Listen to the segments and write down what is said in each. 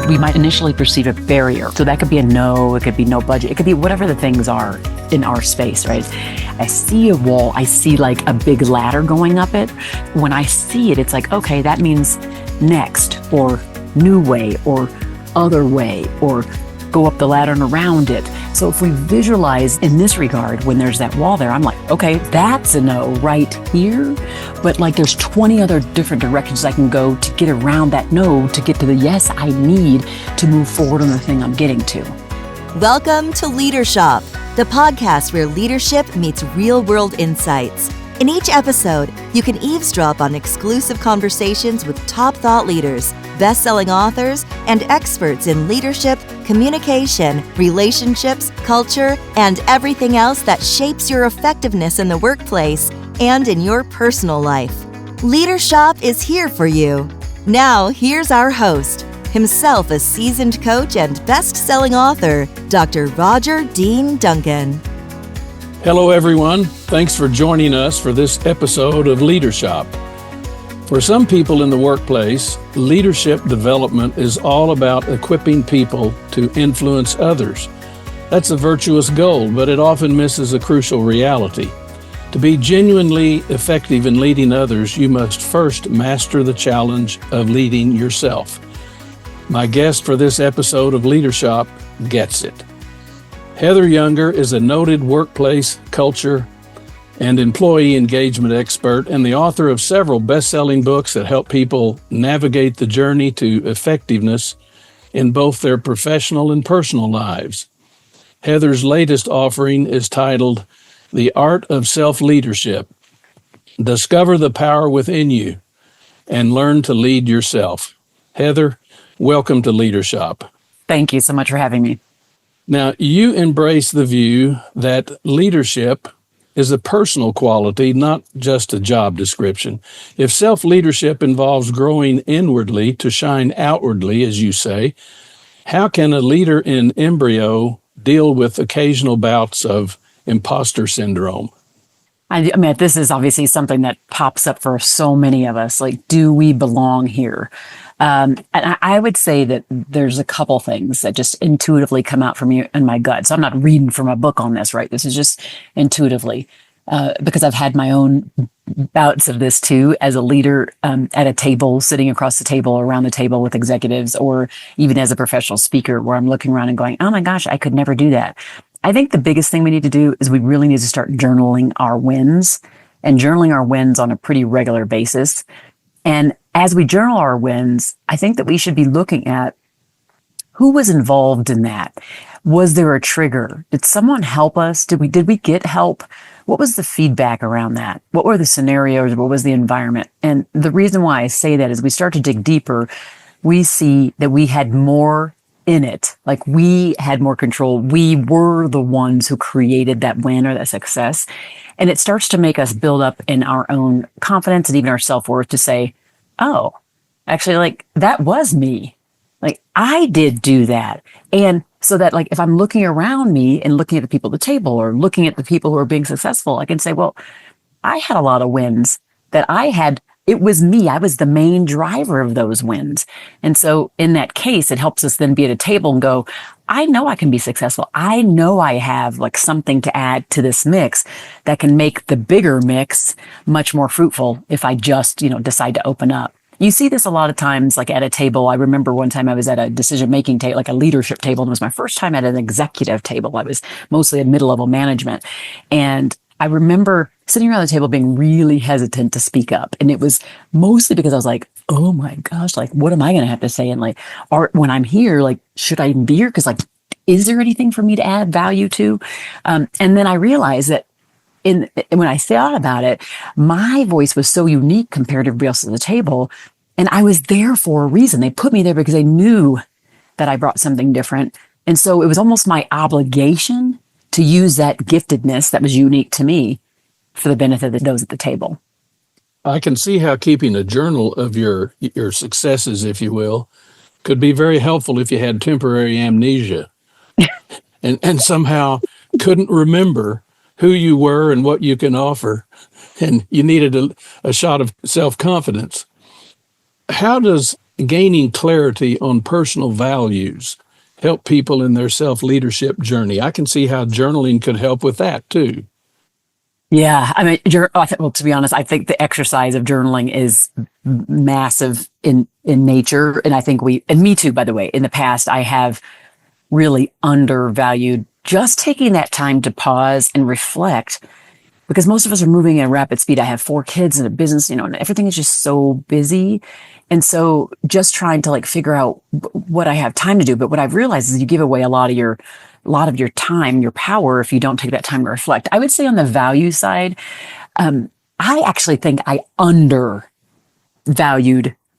we might initially perceive a barrier. So that could be a no, it could be no budget, it could be whatever the things are in our space, right? I see a wall, I see like a big ladder going up it. When I see it, it's like, okay, that means next, or new way, or other way, or go up the ladder and around it. So if we visualize in this regard, when there's that wall there, I'm like, okay, that's a no right here. But like there's 20 other different directions I can go to get around that no, to get to the yes I need to move forward on the thing I'm getting to. Welcome to Leadership, the podcast where leadership meets real-world insights. In each episode, you can eavesdrop on exclusive conversations with top thought leaders, best-selling authors, and experts in leadership, communication, relationships, culture, and everything else that shapes your effectiveness in the workplace and in your personal life. Leadership is here for you. Now, here's our host, himself a seasoned coach and best-selling author, Dr. Roger Dean Duncan. Hello, everyone. Thanks for joining us for this episode of Leadership. For some people in the workplace, leadership development is all about equipping people to influence others. That's a virtuous goal, but it often misses a crucial reality. To be genuinely effective in leading others, you must first master the challenge of leading yourself. My guest for this episode of Leadership gets it. Heather Younger is a noted workplace culture and employee engagement expert and the author of several best-selling books that help people navigate the journey to effectiveness in both their professional and personal lives. Heather's latest offering is titled The Art of Self-Leadership. Discover the power within you and learn to lead yourself. Heather, welcome to Leadership. Thank you so much for having me. Now, you embrace the view that leadership is a personal quality, not just a job description. If self-leadership involves growing inwardly to shine outwardly, as you say, how can a leader in embryo deal with occasional bouts of imposter syndrome? I mean, this is obviously something that pops up for so many of us. Like, do we belong here? And I would say that there's a couple things that just intuitively come out from me in my gut. So I'm not reading from a book on this, right? This is just intuitively, because I've had my own bouts of this too, as a leader at a table, sitting across the table, or around the table with executives, or even as a professional speaker, where I'm looking around and going, oh my gosh, I could never do that. I think the biggest thing we need to do is we really need to start journaling our wins, and journaling our wins on a pretty regular basis. And as we journal our wins, I think that we should be looking at who was involved in that. Was there a trigger? Did someone help us? Did we get help? What was the feedback around that? What were the scenarios? What was the environment? And the reason why I say that is we start to dig deeper. We see that we had more in it. Like, we had more control. We were the ones who created that win or that success. And it starts to make us build up in our own confidence and even our self-worth to say, oh, actually, like, that was me. Like, I did do that. And so that, like, if I'm looking around me and looking at the people at the table or looking at the people who are being successful, I can say, well, I had a lot of wins that I had. It was me. I was the main driver of those wins. And so in that case, it helps us then be at a table and go, I know I can be successful. I know I have like something to add to this mix that can make the bigger mix much more fruitful if I just, decide to open up. You see this a lot of times, like at a table. I remember one time I was at a decision-making table, like a leadership table, and it was my first time at an executive table. I was mostly at middle-level management. And I remember sitting around the table being really hesitant to speak up. And it was mostly because I was like, oh my gosh, like, what am I going to have to say? And like, when I'm here, like, should I even be here? Because like, is there anything for me to add value to? And then I realized that when I thought about it, my voice was so unique compared to everybody else at the table. And I was there for a reason. They put me there because they knew that I brought something different. And so it was almost my obligation to use that giftedness that was unique to me for the benefit of those at the table. I can see how keeping a journal of your successes, if you will, could be very helpful if you had temporary amnesia and somehow couldn't remember who you were and what you can offer, and you needed a shot of self-confidence. How does gaining clarity on personal values help people in their self-leadership journey? I can see how journaling could help with that too. Yeah, I mean, well, to be honest, I think the exercise of journaling is massive in nature, and I think and me too, by the way. In the past, I have really undervalued just taking that time to pause and reflect, because most of us are moving at rapid speed. I have 4 kids and a business, and everything is just so busy. And so just trying to figure out what I have time to do. But what I've realized is you give away a lot of your time, your power, if you don't take that time to reflect. I would say on the value side, I actually think I undervalued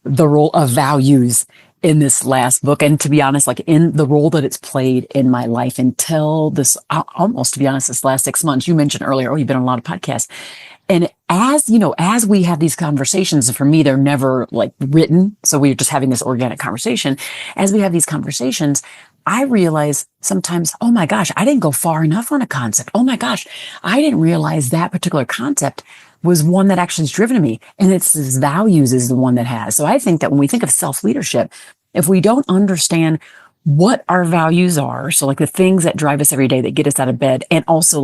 the role of values in this last book. And to be honest, in the role that it's played in my life until this, almost to be honest, this last 6 months. You mentioned earlier, you've been on a lot of podcasts. And as we have these conversations, for me, they're never written. So we're just having this organic conversation. As we have these conversations, I realize sometimes, oh my gosh, I didn't go far enough on a concept. Oh my gosh, I didn't realize that particular concept was one that actually has driven me. And it's his values is the one that has. So I think that when we think of self-leadership, if we don't understand what our values are, so the things that drive us every day, that get us out of bed, and also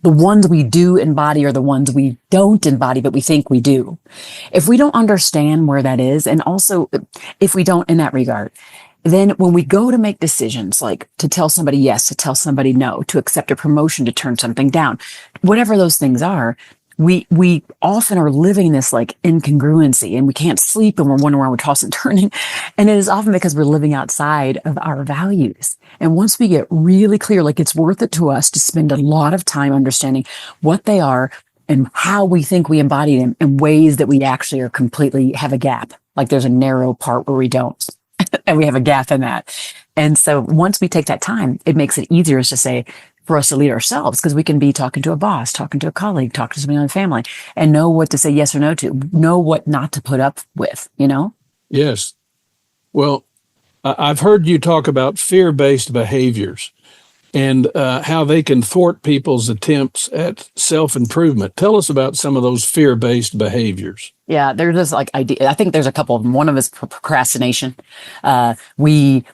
the ones we do embody are the ones we don't embody, but we think we do. If we don't understand where that is, and also if we don't in that regard, then when we go to make decisions, to tell somebody yes, to tell somebody no, to accept a promotion, to turn something down, whatever those things are, we often are living this incongruency, and we can't sleep, and we're wondering why we're tossing and turning. And it is often because we're living outside of our values. And once we get really clear, it's worth it to us to spend a lot of time understanding what they are and how we think we embody them in ways that we actually are completely have a gap. There's a narrow part where we don't, and we have a gap in that. And so once we take that time, it makes it easier to say, for us to lead ourselves, because we can be talking to a boss, talking to a colleague, talking to somebody in the family, and know what to say yes or no to, know what not to put up with, Yes. Well, I've heard you talk about fear-based behaviors and how they can thwart people's attempts at self-improvement. Tell us about some of those fear-based behaviors. Yeah, there's this idea. I think there's a couple of them. One of them is procrastination. We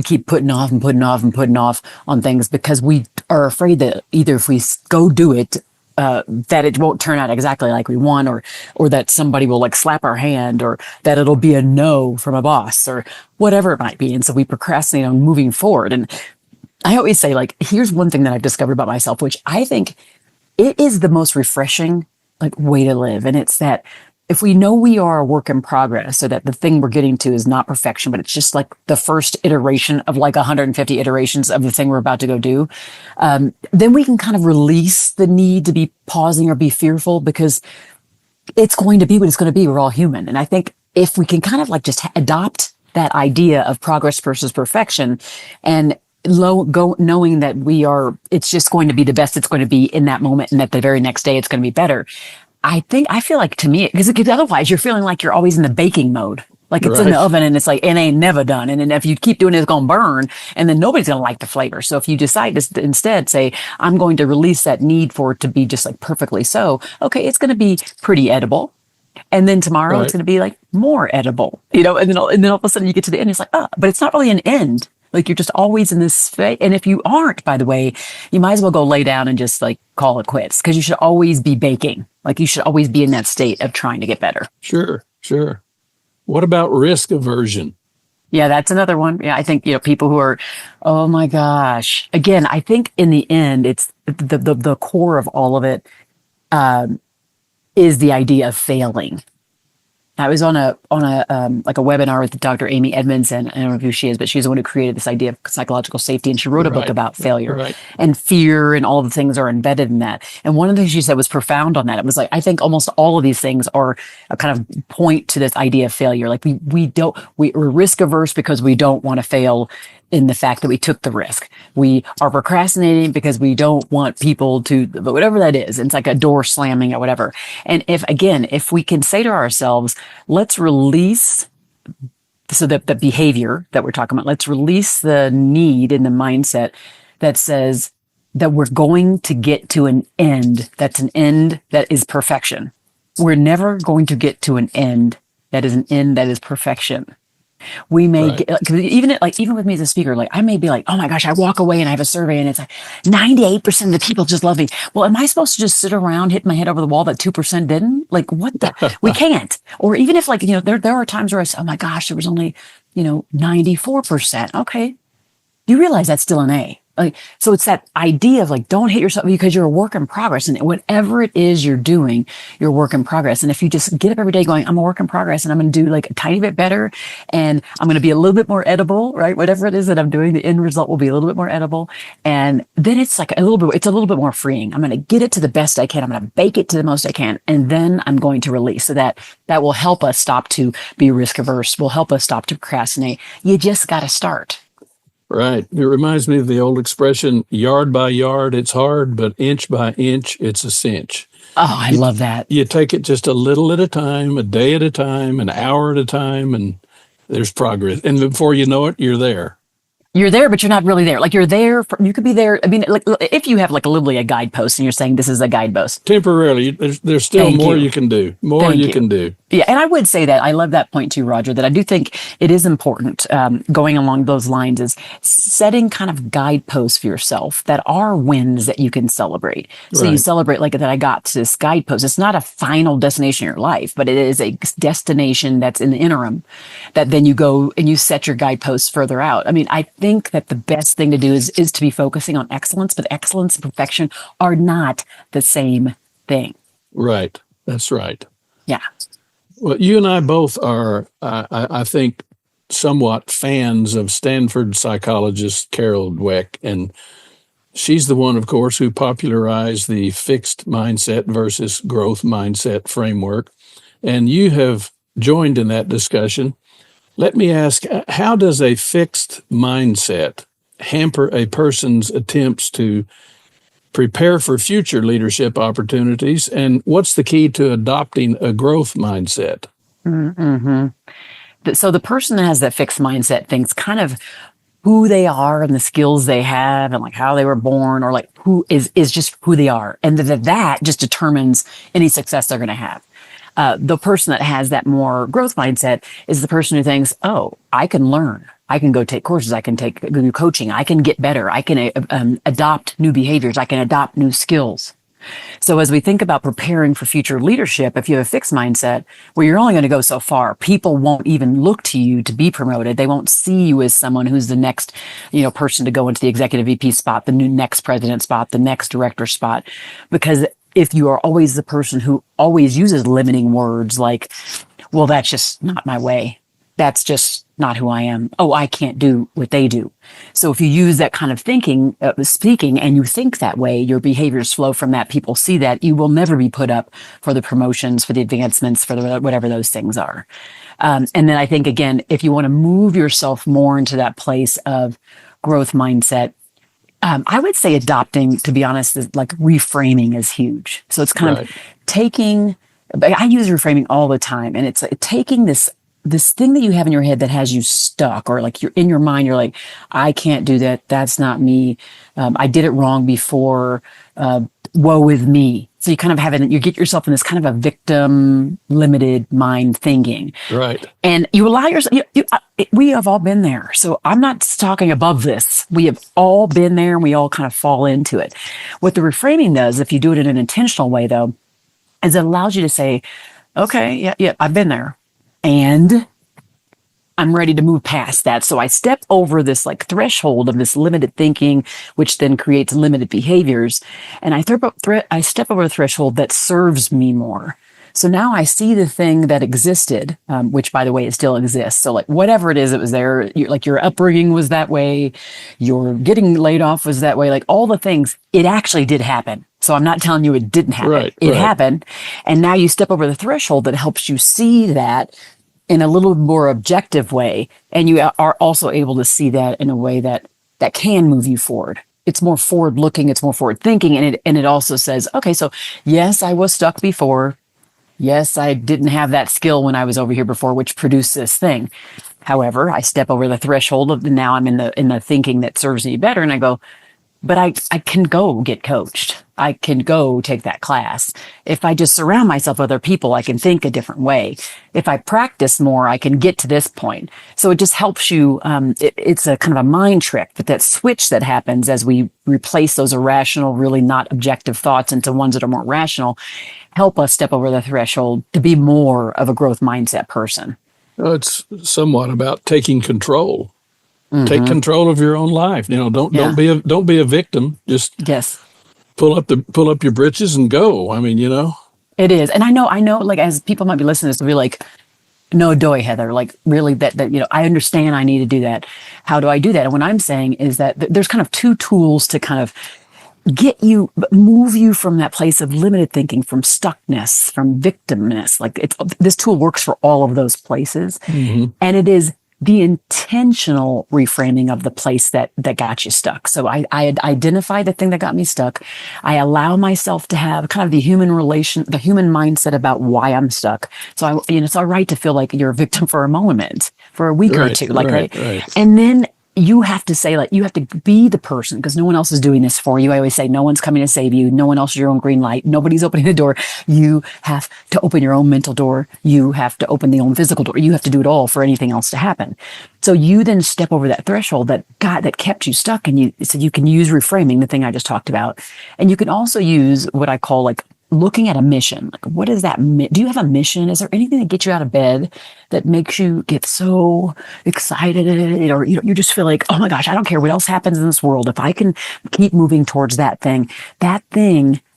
keep putting off and putting off and putting off on things because we are afraid that either if we go do it, that it won't turn out exactly like we want, or that somebody will slap our hand, or that it'll be a no from a boss, or whatever it might be. And so we procrastinate on moving forward. And I always say, here's one thing that I've discovered about myself, which I think it is the most refreshing, way to live. And it's that if we know we are a work in progress, so that the thing we're getting to is not perfection, but it's just the first iteration of 150 iterations of the thing we're about to go do, then we can kind of release the need to be pausing or be fearful, because it's going to be what it's going to be. We're all human. And I think if we can kind of just adopt that idea of progress versus perfection, and knowing that it's just going to be the best it's going to be in that moment, and that the very next day it's going to be better. I feel to me, because otherwise you're feeling like you're always in the baking mode. It's in the oven, and it's it ain't never done. And then if you keep doing it, it's going to burn, and then nobody's going to like the flavor. So if you decide to instead say, I'm going to release that need for it to be just perfectly so, okay, it's going to be pretty edible. And then tomorrow it's going to be more edible, and then all of a sudden you get to the end, it's but it's not really an end. You're just always in this phase. And if you aren't, by the way, you might as well go lay down and just call it quits, because you should always be baking. You should always be in that state of trying to get better. Sure. What about risk aversion? Yeah, that's another one. Yeah, I think, people who are, oh my gosh. Again, I think in the end, it's the core of all of it, is the idea of failing. I was on a webinar with Dr. Amy Edmondson. I don't know who she is, but she's the one who created this idea of psychological safety. And she wrote a book about failure and fear, and all the things are embedded in that. And one of the things she said was profound on that. It was I think almost all of these things are a kind of point to this idea of failure. We're risk averse because we don't want to fail in the fact that we took the risk. We are procrastinating because we don't want people to, but whatever that is, it's a door slamming or whatever. And if we can say to ourselves, let's release, so that the behavior that we're talking about, let's release the need and the mindset that says that we're going to get to an end. That's an end that is perfection. We're never going to get to an end that is an end that is perfection. We may Right. get, 'cause even with me as a speaker, like I may be like, oh my gosh, I walk away and I have a survey and it's like 98% of the people just love me. Well, am I supposed to just sit around hitting my head over the wall that 2% didn't? Like what the, we can't. Or even if like, there are times where I say, oh my gosh, there was only, 94%. Okay. You realize that's still an A. Like, so it's that idea of like, don't hate yourself because you're a work in progress. And whatever it is you're doing, you're a work in progress. And if you just get up every day going, I'm a work in progress and I'm going to do like a tiny bit better and I'm going to be a little bit more edible, right? Whatever it is that I'm doing, the end result will be a little bit more edible. And then it's like it's a little bit more freeing. I'm going to get it to the best I can. I'm going to bake it to the most I can. And then I'm going to release. So that will help us stop to be risk averse, will help us stop to procrastinate. You just got to start. Right. It reminds me of the old expression, yard by yard, it's hard, but inch by inch, it's a cinch. Oh, I love that. You take it just a little at a time, a day at a time, an hour at a time, and there's progress. And before you know it, you're there. You're there, but you're not really there. Like you're there. You could be there. I mean, like if you have like literally a guidepost and you're saying this is a guidepost. Temporarily, there's still Thank more you. you can do. More Thank you you. can do. Yeah, and I would say that I love that point too, Roger, that I do think it is important going along those lines is setting kind of guideposts for yourself that are wins that you can celebrate. So you Right. celebrate like that I got to this guidepost. It's not a final destination in your life, but it is a destination that's in the interim that then you go and you set your guideposts further out. I mean, I think that the best thing to do is to be focusing on excellence, but excellence and perfection are not the same thing. Right. That's right. Yeah. Well, you and I both are, I think, somewhat fans of Stanford psychologist Carol Dweck. And she's the one, of course, who popularized the fixed mindset versus growth mindset framework. And you have joined in that discussion. Let me ask, how does a fixed mindset hamper a person's attempts to prepare for future leadership opportunities? And what's the key to adopting a growth mindset? So the person that has that fixed mindset thinks kind of who they are and the skills they have and like how they were born or like who is just who they are. And that just determines any success they're going to have. The person that has that more growth mindset is the person who thinks, oh, I can learn. I can go take courses. I can do coaching. I can get better. I can adopt new behaviors. I can adopt new skills. So as we think about preparing for future leadership, if you have a fixed mindset, well, you're only going to go so far. People won't even look to you to be promoted. They won't see you as someone who's the next, person to go into the executive VP spot, the new next president spot, the next director spot, because if you are always the person who always uses limiting words like, well, that's just not my way. That's just not who I am. Oh, I can't do what they do. So if you use that kind of speaking, and you think that way, your behaviors flow from that. People see that. You will never be put up for the promotions, for the advancements, for whatever those things are. And then I think, again, if you want to move yourself more into that place of growth mindset, I would say adopting, to be honest, is like reframing is huge. So it's kind of taking, I use reframing all the time, and it's taking this thing that you have in your head that has you stuck, or like you're in your mind, you're like, I can't do that. That's not me. I did it wrong before. Woe is me. So you kind of you get yourself in this kind of a victim limited mind thinking. Right. And you allow yourself, we have all been there. So I'm not talking above this. We have all been there and we all kind of fall into it. What the reframing does, if you do it in an intentional way though, is it allows you to say, okay, yeah, I've been there. And I'm ready to move past that. So I step over this like threshold of this limited thinking, which then creates limited behaviors. And I step over a threshold that serves me more. So now I see the thing that existed, which by the way, it still exists. So like whatever it is that was there, like your upbringing was that way, your getting laid off was that way, like all the things, it actually did happen. So I'm not telling you it didn't happen. It happened. And now you step over the threshold that helps you see that in a little more objective way. And you are also able to see that in a way that can move you forward. It's more forward looking, it's more forward thinking. And it also says, okay, so yes, I was stuck before. Yes, I didn't have that skill when I was over here before, which produced this thing. However, I step over the threshold of now I'm in the thinking that serves me better. And I go, but I can go get coached. I can go take that class. If I just surround myself with other people, I can think a different way. If I practice more, I can get to this point. So it just helps you. It's a kind of a mind trick, but that switch that happens as we replace those irrational, really not objective thoughts into ones that are more rational, help us step over the threshold to be more of a growth mindset person. It's somewhat about taking control. Take Mm-hmm. control of your own life. Don't Yeah. don't be a victim. Just Yes. pull up your britches and go. It is. And I know, like, as people might be listening to this, they'll be like, no doy, Heather, like really I understand I need to do that. How do I do that? And what I'm saying is that there's kind of two tools to kind of move you from that place of limited thinking, from stuckness, from victimness. Like this tool works for all of those places. Mm-hmm. And it is the intentional reframing of the place that got you stuck. So I identify the thing that got me stuck. I allow myself to have kind of the human mindset about why I'm stuck. So it's all right to feel like you're a victim for a moment, for a week or two, right? And then you have to say, like, you have to be the person, because no one else is doing this for you. I always say, no one's coming to save you. No one else is your own green light. Nobody's opening the door. You have to open your own mental door. You have to open the own physical door. You have to do it all for anything else to happen. So you then step over that threshold that kept you stuck, and so you can use reframing, the thing I just talked about. And you can also use what I call, like, looking at a mission. Like, what is that? Do you have a mission? Is there anything that gets you out of bed that makes you get so excited, or you just feel like, oh my gosh, I don't care what else happens in this world. If I can keep moving towards that thing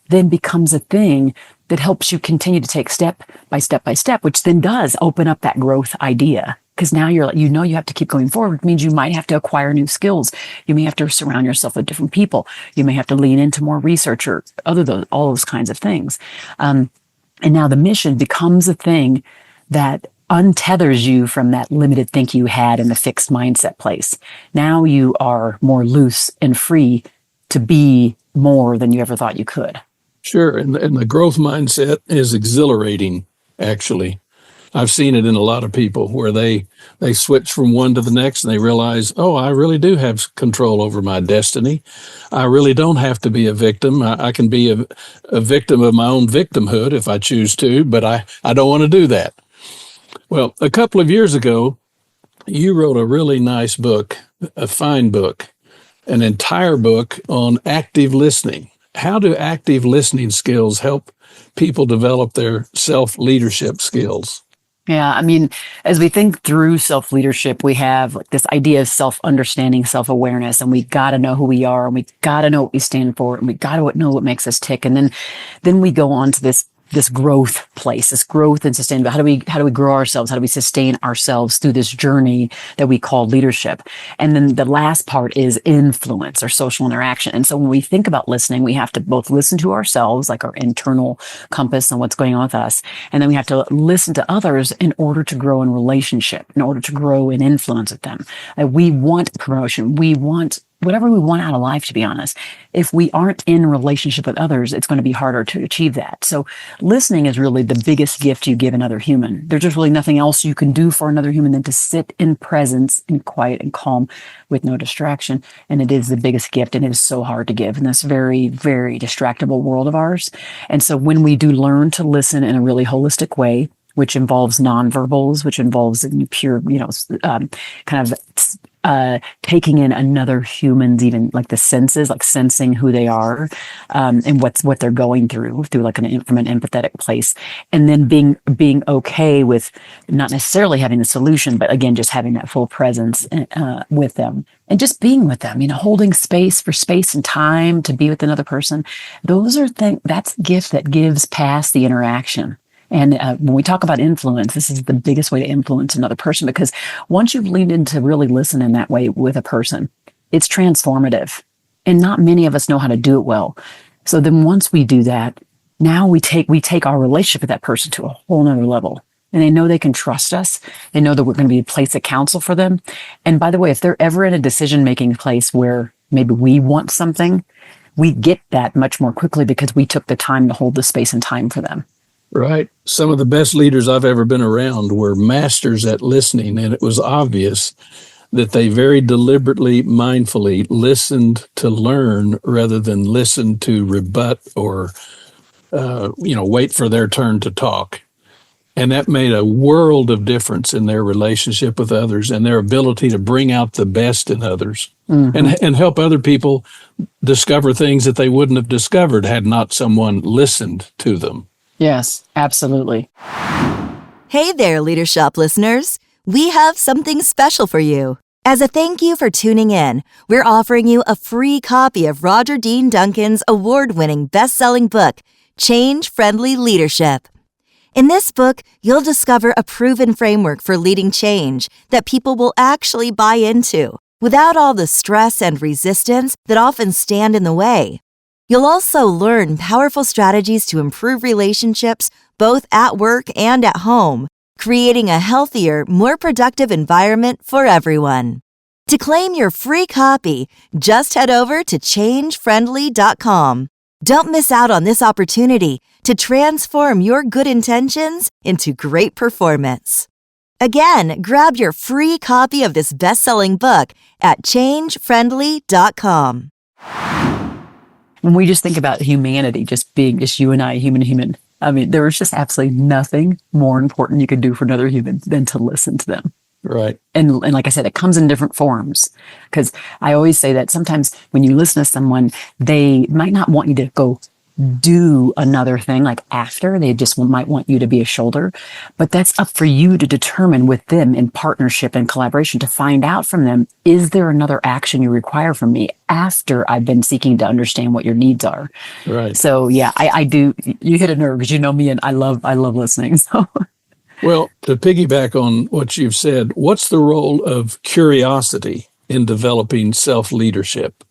then becomes a thing that helps you continue to take step by step by step, which then does open up that growth idea. Because now you have to keep going forward. It means you might have to acquire new skills. You may have to surround yourself with different people. You may have to lean into more research or all those kinds of things. And now the mission becomes a thing that untethers you from that limited think you had in the fixed mindset place. Now you are more loose and free to be more than you ever thought you could. Sure. And the growth mindset is exhilarating, actually. I've seen it in a lot of people where they switch from one to the next and they realize, oh, I really do have control over my destiny. I really don't have to be a victim. I can be a victim of my own victimhood if I choose to, but I don't want to do that. Well, a couple of years ago, you wrote a really nice book, a fine book, an entire book on active listening. How do active listening skills help people develop their self-leadership skills? Yeah, I mean, as we think through self-leadership, we have like this idea of self-understanding, self-awareness, and we got to know who we are, and we got to know what we stand for, and we got to know what makes us tick. And then we go on to this growth place, this growth and sustainability. How do we grow ourselves? How do we sustain ourselves through this journey that we call leadership? And then the last part is influence or social interaction. And so when we think about listening, we have to both listen to ourselves, like our internal compass and what's going on with us. And then we have to listen to others in order to grow in relationship, in order to grow in influence with them. We want promotion. We want whatever we want out of life, to be honest. If we aren't in relationship with others, it's going to be harder to achieve that. So listening is really the biggest gift you give another human. There's just really nothing else you can do for another human than to sit in presence in quiet and calm with no distraction. And it is the biggest gift, and it is so hard to give in this very, very distractible world of ours. And so when we do learn to listen in a really holistic way, which involves nonverbals, which involves pure, kind of taking in another human's, even like the senses, like sensing who they are, and what they're going through like from an empathetic place, and then being okay with not necessarily having the solution, but again, just having that full presence with them, and just being with them, holding space and time to be with another person. Those are that's a gift that gives past the interaction. And when we talk about influence, this is the biggest way to influence another person, because once you've leaned into really listen in that way with a person, it's transformative. And not many of us know how to do it well. So then once we do that, now we take our relationship with that person to a whole nother level. And they know they can trust us. They know that we're going to be a place of counsel for them. And by the way, if they're ever in a decision-making place where maybe we want something, we get that much more quickly because we took the time to hold the space and time for them. Right. Some of the best leaders I've ever been around were masters at listening, and it was obvious that they very deliberately, mindfully listened to learn rather than listen to rebut or, wait for their turn to talk. And that made a world of difference in their relationship with others and their ability to bring out the best in others and help other people discover things that they wouldn't have discovered had not someone listened to them. Yes, absolutely. Hey there, Leadership listeners. We have something special for you. As a thank you for tuning in, we're offering you a free copy of Roger Dean Duncan's award-winning best-selling book, Change-Friendly Leadership. In this book, you'll discover a proven framework for leading change that people will actually buy into, without all the stress and resistance that often stand in the way. You'll also learn powerful strategies to improve relationships both at work and at home, creating a healthier, more productive environment for everyone. To claim your free copy, just head over to changefriendly.com. Don't miss out on this opportunity to transform your good intentions into great performance. Again, grab your free copy of this best-selling book at changefriendly.com. When we just think about humanity, just being just you and I, human to human, I mean, there is just absolutely nothing more important you could do for another human than to listen to them. Right. And like I said, it comes in different forms, because I always say that sometimes when you listen to someone, they might not want you to go do another thing like after. They just might want you to be a shoulder, but that's up for you to determine with them in partnership and collaboration to find out from them, is there another action you require from me after I've been seeking to understand what your needs are? Right. So yeah, I do. You hit a nerve, because you know me, and I love listening. So. Well, to piggyback on what you've said, what's the role of curiosity in developing self-leadership?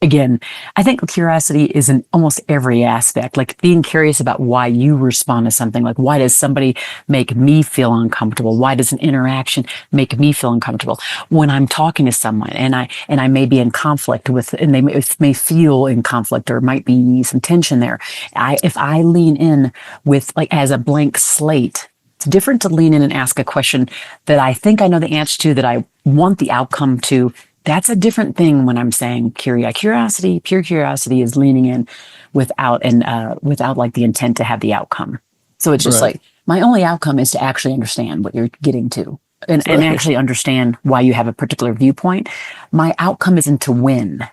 Again, I think curiosity is in almost every aspect, like being curious about why you respond to something. Like, why does somebody make me feel uncomfortable? Why does an interaction make me feel uncomfortable? When I'm talking to someone and I may be in conflict with, and they may feel in conflict, or might be some tension there. If I lean in with, like, as a blank slate, it's different to lean in and ask a question that I think I know the answer to, that I want the outcome to. That's a different thing when I'm saying curiosity. Pure curiosity is leaning in without like the intent to have the outcome. So it's just Right. like, my only outcome is to actually understand what you're getting to, and Right. actually understand why you have a particular viewpoint. My outcome isn't to win.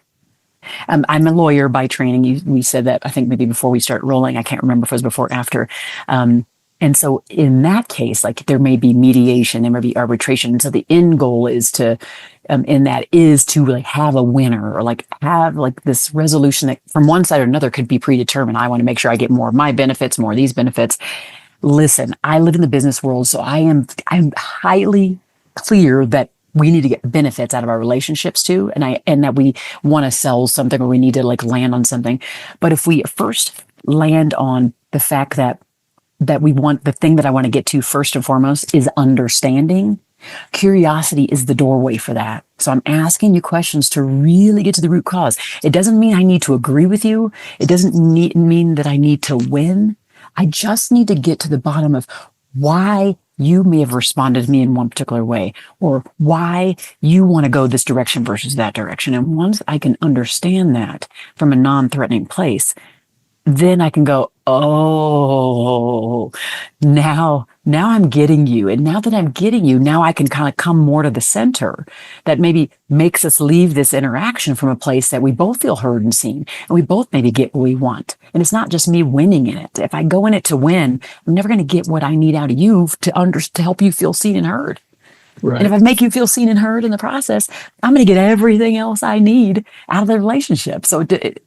I'm a lawyer by training. We said that, I think, maybe before we start rolling. I can't remember if it was before or after. And so in that case, like, there may be mediation, there may be arbitration. And so the end goal is to, like, have a winner, or like have like this resolution that from one side or another could be predetermined. I want to make sure I get more of my benefits, more of these benefits. Listen, I live in the business world, so I'm highly clear that we need to get benefits out of our relationships too. And that we want to sell something, or we need to like land on something. But if we first land on the fact that we want, the thing that I want to get to first and foremost is understanding, curiosity is the doorway for that. So I'm asking you questions to really get to the root cause. It doesn't mean I need to agree with you. It doesn't mean that I need to win. I just need to get to the bottom of why you may have responded to me in one particular way, or why you want to go this direction versus that direction. And once I can understand that from a non-threatening place, then I can go, oh, now I'm getting you. And now that I'm getting you, now I can kind of come more to the center that maybe makes us leave this interaction from a place that we both feel heard and seen, and we both maybe get what we want. And it's not just me winning in it. If I go in it to win, I'm never going to get what I need out of you to help you feel seen and heard. Right. And if I make you feel seen and heard in the process, I'm going to get everything else I need out of the relationship. So that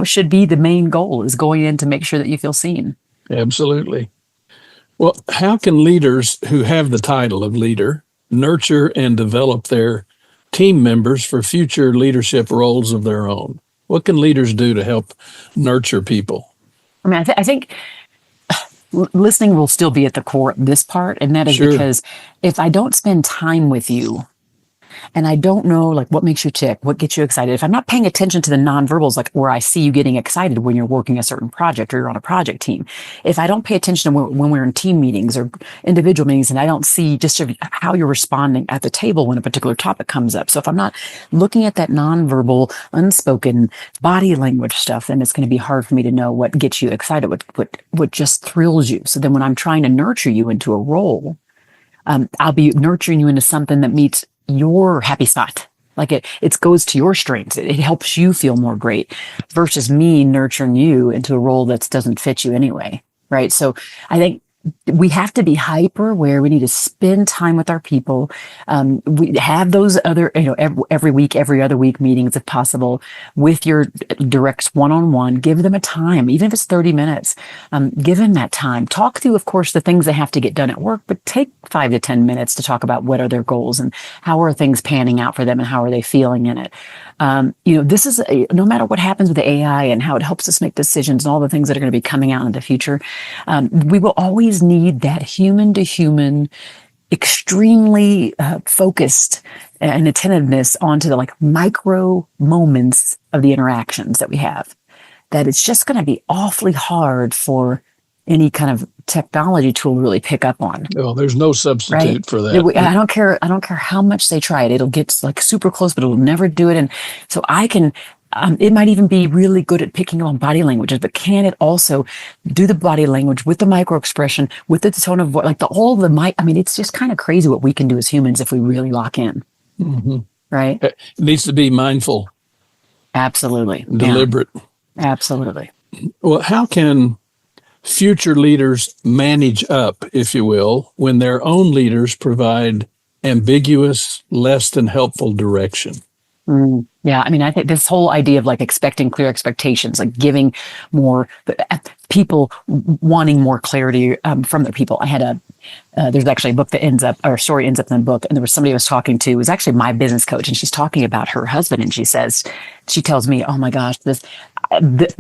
should be the main goal, is going in to make sure that you feel seen. Absolutely. Well, how can leaders who have the title of leader nurture and develop their team members for future leadership roles of their own? What can leaders do to help nurture people? I mean, I think listening will still be at the core of this part. And that is Sure. because if I don't spend time with you, and I don't know like what makes you tick, what gets you excited, if I'm not paying attention to the nonverbals, like where I see you getting excited when you're working a certain project or you're on a project team, if I don't pay attention to when we're in team meetings or individual meetings, and I don't see just sort of how you're responding at the table when a particular topic comes up. So if I'm not looking at that nonverbal, unspoken body language stuff, then it's going to be hard for me to know what gets you excited, what just thrills you. So then when I'm trying to nurture you into a role, I'll be nurturing you into something that meets your happy spot. Like it goes to your strengths. It helps you feel more great versus me nurturing you into a role that doesn't fit you anyway. Right. So I think we have to be hyper aware. We need to spend time with our people. We have those other, every week, every other week meetings, if possible, with your directs one-on-one. Give them a time, even if it's 30 minutes. Give them that time. Talk through, of course, the things they have to get done at work, but take 5 to 10 minutes to talk about what are their goals and how are things panning out for them and how are they feeling in it. This is no matter what happens with the AI and how it helps us make decisions and all the things that are going to be coming out in the future, we will always need that human to human, extremely focused and attentiveness onto the like micro moments of the interactions that we have. That it's just going to be awfully hard for any kind of technology tool to really pick up on. Oh, there's no substitute for that. I don't care how much they try it. It'll get like super close, but it'll never do it. And so I can, it might even be really good at picking up on body languages, but can it also do the body language with the micro expression, with the tone of voice, like it's just kind of crazy what we can do as humans if we really lock in. Mm-hmm. Right? It needs to be mindful. Absolutely. Deliberate. Yeah. Absolutely. Well, how can future leaders manage up, if you will, when their own leaders provide ambiguous, less than helpful direction? Yeah, I think this whole idea of like expecting clear expectations, like giving more people wanting more clarity from their people. I had there's actually a book that story ends up in the book, and there was somebody I was talking to, it was actually my business coach, and she's talking about her husband, and she tells me, oh my gosh,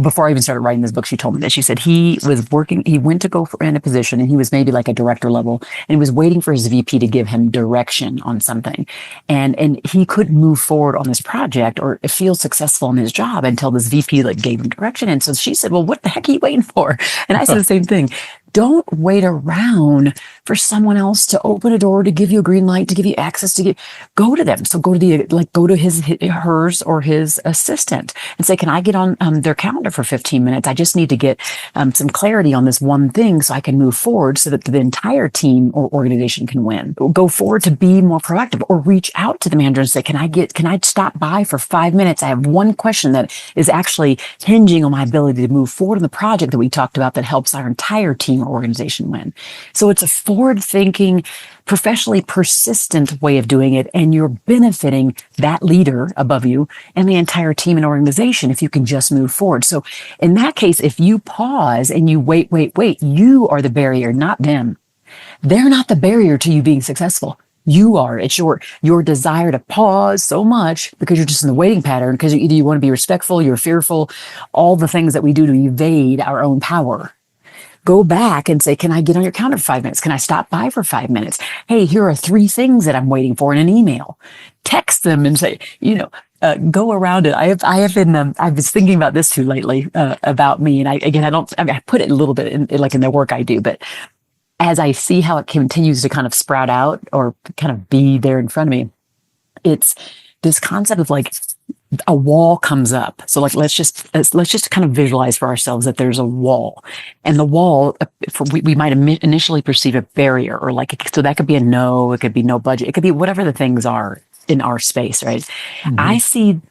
before I even started writing this book, she told me that. She said he went to go in a position, and he was maybe like a director level, and he was waiting for his VP to give him direction on something. And he couldn't move forward on this project or feel successful in his job until this VP like gave him direction. And so she said, well, what the heck are you waiting for? And I said the same thing. Don't wait around for someone else to open a door, to give you a green light, to give you access, go to them. So go to hers or his assistant and say, can I get on their calendar for 15 minutes? I just need to get some clarity on this one thing so I can move forward so that the entire team or organization can win. Go forward to be more proactive, or reach out to the manager and say, can I stop by for 5 minutes? I have one question that is actually hinging on my ability to move forward in the project that we talked about that helps our entire team or organization win. So it's a forward-thinking, professionally persistent way of doing it, and you're benefiting that leader above you and the entire team and organization if you can just move forward. So in that case, if you pause and you wait, you are the barrier, not them. They're not the barrier to you being successful. You are. It's your desire to pause so much because you're just in the waiting pattern, because either you want to be respectful, you're fearful, all the things that we do to evade our own power. Go back and say, can I get on your calendar for 5 minutes? Can I stop by for 5 minutes? Hey, here are 3 things that I'm waiting for in an email. Text them and say, go around it. I was thinking about this too lately, about me. And I put it a little bit in the work I do, but as I see how it continues to kind of sprout out or kind of be there in front of me, it's this concept of like a wall comes up. So like, let's just kind of visualize for ourselves that there's a wall, and the wall, we might initially perceive a barrier, or so that could be a no, it could be no budget, it could be whatever the things are in our space, right? Mm-hmm. I see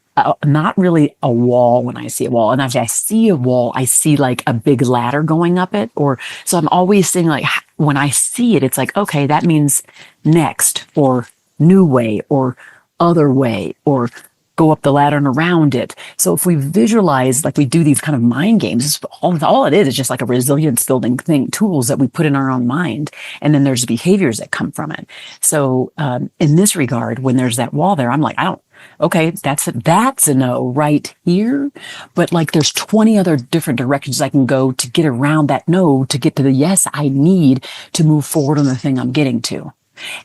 not really a wall when I see a wall. And actually I see a wall, I see like a big ladder going up it, so I'm always seeing like, when I see it, it's like, okay, that means next, or new way, or other way, or go up the ladder and around it. So if we visualize, like we do these kind of mind games, all it is just like a resilience building tools that we put in our own mind. And then there's behaviors that come from it. So in this regard, when there's that wall there, I'm like, okay, that's a no right here. But like there's 20 other different directions I can go to get around that no, to get to the yes I need to move forward on the thing I'm getting to.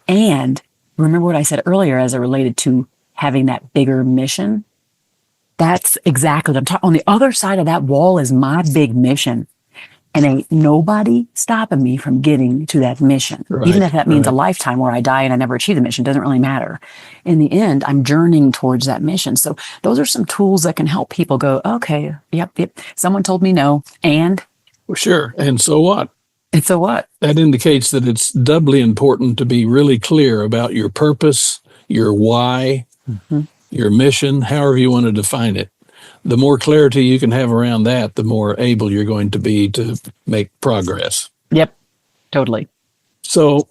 And remember what I said earlier as it related to having that bigger mission? That's exactly what I'm talking. On the other side of that wall is my big mission. And ain't nobody stopping me from getting to that mission. Even if that means a lifetime where I die and I never achieve the mission, doesn't really matter. In the end, I'm journeying towards that mission. So those are some tools that can help people go, okay, yep. Someone told me no. And Well, sure. And so what? it's so what? That indicates that it's doubly important to be really clear about your purpose, your why, your mission, however you want to define it. The more clarity you can have around that, the more able you're going to be to make progress. Yep, totally. So,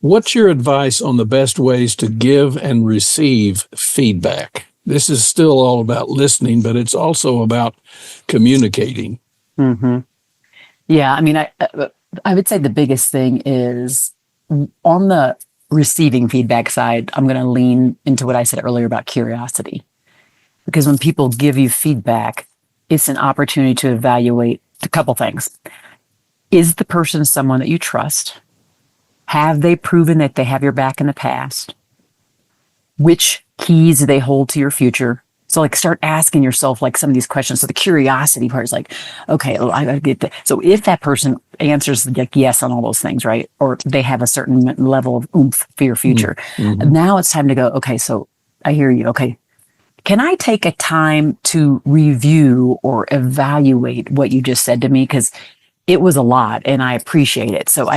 what's your advice on the best ways to give and receive feedback? This is still all about listening, but it's also about communicating. Yeah, I mean, I would say the biggest thing is on the receiving feedback side, I'm going to lean into what I said earlier about curiosity. Because when people give you feedback, it's an opportunity to evaluate a couple things. Is the person someone that you trust? Have they proven that they have your back in the past? Which keys do they hold to your future? So like start asking yourself like some of these questions. So the curiosity part is like, okay, well, I gotta get that. So if that person answers like yes on all those things, right? Or they have a certain level of oomph for your future. Now it's time to go, okay, so I hear you. Okay. Can I take a time to review or evaluate what you just said to me? Because it was a lot and I appreciate it. So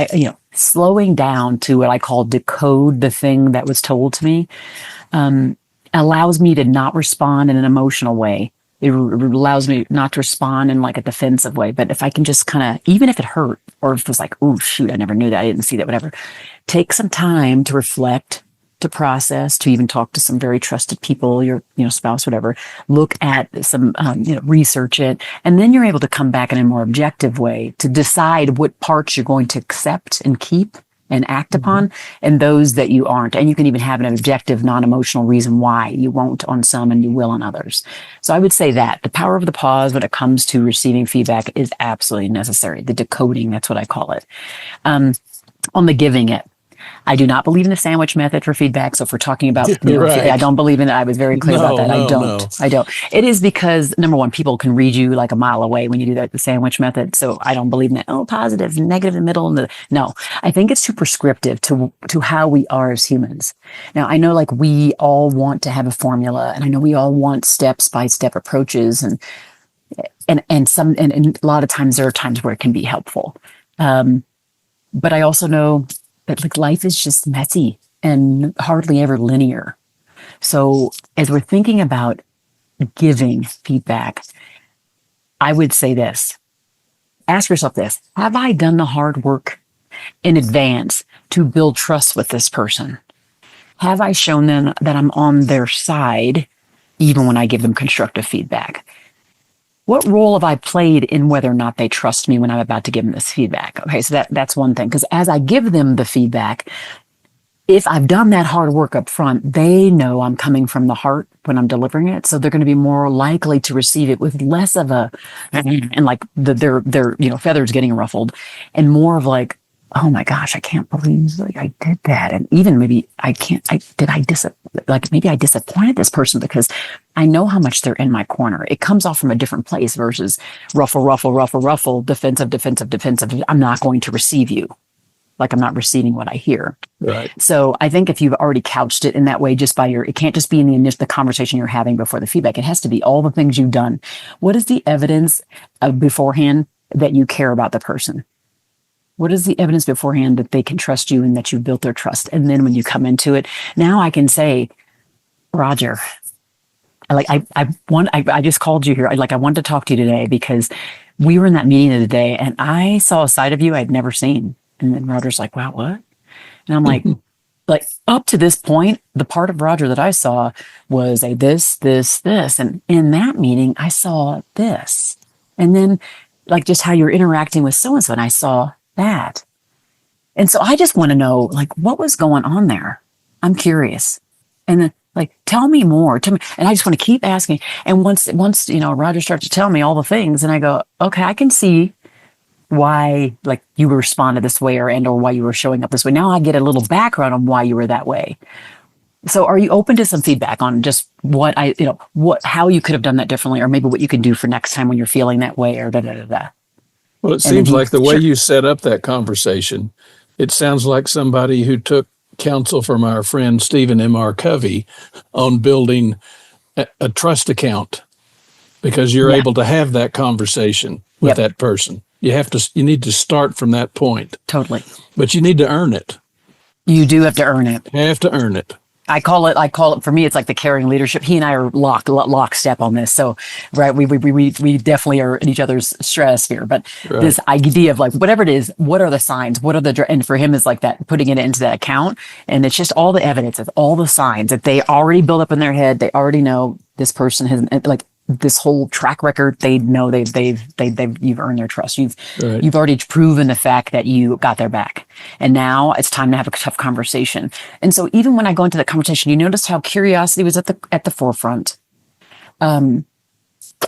slowing down to what I call decode the thing that was told to me, allows me to not respond in an emotional way. It allows me not to respond in like a defensive way. But if I can just kind of, even if it hurt or if it was like, oh, shoot, I never knew that. I didn't see that, whatever. Take some time to reflect, to process, to even talk to some very trusted people, your spouse, whatever. Look at some, research it. And then you're able to come back in a more objective way to decide what parts you're going to accept and keep and act upon, and those that you aren't. And you can even have an objective, non-emotional reason why you won't on some and you will on others. So I would say that the power of the pause when it comes to receiving feedback is absolutely necessary. The decoding, that's what I call it. On the giving it, I do not believe in the sandwich method for feedback. So if we're talking about, I don't believe in it. I was very clear about that. I don't. It is because number one, people can read you like a mile away when you do that, the sandwich method. So I don't believe in that. Oh, positive, negative, in the middle. No, I think it's too prescriptive to how we are as humans. Now I know like we all want to have a formula, and I know we all want step-by-step approaches, and a lot of times there are times where it can be helpful. But I also know that like life is just messy and hardly ever linear. So as we're thinking about giving feedback, I would say this. Ask yourself this. Have I done the hard work in advance to build trust with this person? Have I shown them that I'm on their side even when I give them constructive feedback? What role have I played in whether or not they trust me when I'm about to give them this feedback? Okay, so that's one thing. Because as I give them the feedback, if I've done that hard work up front, they know I'm coming from the heart when I'm delivering it. So they're going to be more likely to receive it with less of a, and like their feathers getting ruffled, and more of like, oh my gosh, I can't believe like I did that. And even maybe maybe I disappointed this person because I know how much they're in my corner. It comes off from a different place versus ruffle, defensive. I'm not going to receive you. Like I'm not receiving what I hear. Right. So I think if you've already couched it in that way, it can't just be in the conversation you're having before the feedback. It has to be all the things you've done. What is the evidence beforehand that you care about the person? What is the evidence beforehand that they can trust you and that you've built their trust? And then when you come into it, now I can say, Roger, I just called you here. I wanted to talk to you today because we were in that meeting of the day and I saw a side of you I'd never seen. And then Roger's like, wow, what? And I'm like, up to this point, the part of Roger that I saw was a this. And in that meeting, I saw this. And then like just how you're interacting with so-and-so, and I saw that. And so I just want to know, like, what was going on there? I'm curious. And then, like, tell me more. Tell me. And I just want to keep asking. And once, Roger starts to tell me all the things, and I go, okay, I can see why, like, you responded this way or why you were showing up this way. Now I get a little background on why you were that way. So are you open to some feedback on just how you could have done that differently, or maybe what you can do for next time when you're feeling that way, or da da da da? Well, it And if seems like the way sure. you set up that conversation, it sounds like somebody who took counsel from our friend Stephen M.R. Covey on building a trust account, because you're Yeah, able to have that conversation with yep, that person. You need to start from that point, totally. but you need to earn it. You do have to earn it. You have to earn it. I call it for me, it's like the caring leadership. He and I are lockstep on this. So, right. We definitely are in each other's stratosphere, but Right. this idea of like, whatever it is, what are the signs? What are and for him is like that, putting it into that account. And it's just all the evidence of all the signs that they already build up in their head. They already know this person has like this whole track record. They know you've earned their trust. Right. You've already proven the fact that you got their back. And now it's time to have a tough conversation. And so even when I go into that conversation, you notice how curiosity was at the forefront.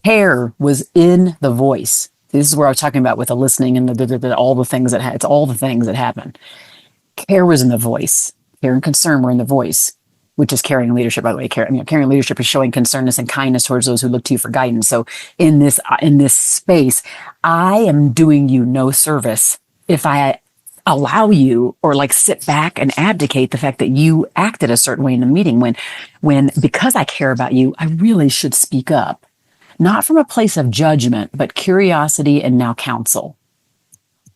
Care was in the voice. This is where I was talking about with the listening and all the things it's all the things that happen. Care was in the voice. Care and concern were in the voice, which is caring leadership, by the way. Caring leadership is showing concerness and kindness towards those who look to you for guidance. So in this space, I am doing you no service if I allow you or like sit back and abdicate the fact that you acted a certain way in the meeting when because I care about you, I really should speak up, not from a place of judgment, but curiosity and now counsel.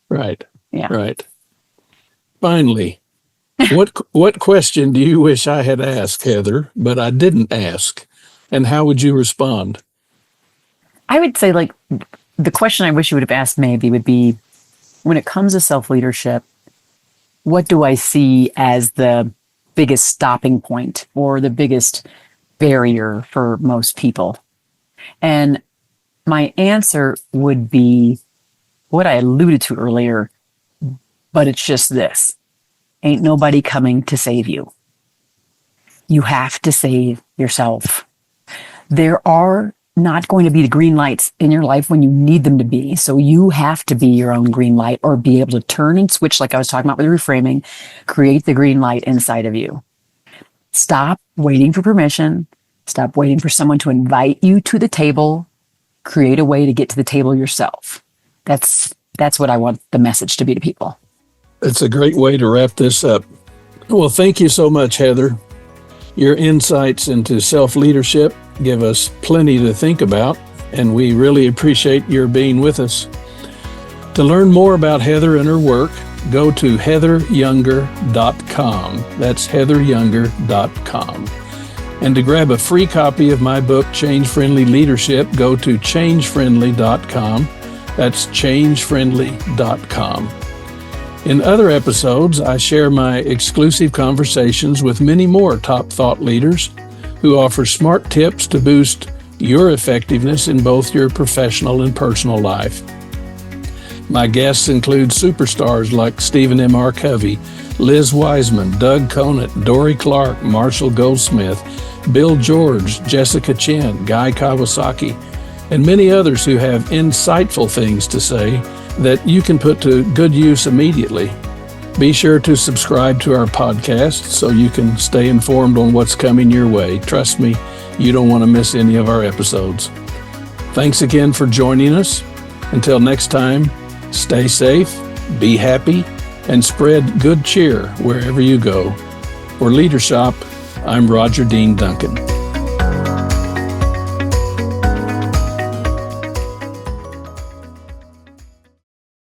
Right. Yeah. Right. Finally, what question do you wish I had asked, Heather, but I didn't ask? And how would you respond? I would say like the question I wish you would have asked maybe would be, when it comes to self-leadership, what do I see as the biggest stopping point or the biggest barrier for most people? And my answer would be what I alluded to earlier, but it's just this. Ain't nobody coming to save you. You have to save yourself. There are not going to be the green lights in your life when you need them to be. So you have to be your own green light, or be able to turn and switch, like I was talking about with reframing, create the green light inside of you. Stop waiting for permission. Stop waiting for someone to invite you to the table. Create a way to get to the table yourself. That's what I want the message to be to people. It's a great way to wrap this up. Well, thank you so much, Heather. Your insights into self-leadership give us plenty to think about, and we really appreciate your being with us. To learn more about Heather and her work, go to heatheryounger.com. That's heatheryounger.com. And to grab a free copy of my book, Change Friendly Leadership, go to changefriendly.com. That's changefriendly.com. In other episodes, I share my exclusive conversations with many more top thought leaders who offer smart tips to boost your effectiveness in both your professional and personal life. My guests include superstars like Stephen M.R. Covey, Liz Wiseman, Doug Conant, Dory Clark, Marshall Goldsmith, Bill George, Jessica Chen, Guy Kawasaki, and many others who have insightful things to say that you can put to good use immediately. Be sure to subscribe to our podcast so you can stay informed on what's coming your way. Trust me, you don't want to miss any of our episodes. Thanks again for joining us. Until next time, stay safe, be happy, and spread good cheer wherever you go. For Leader Shop, I'm Roger Dean Duncan.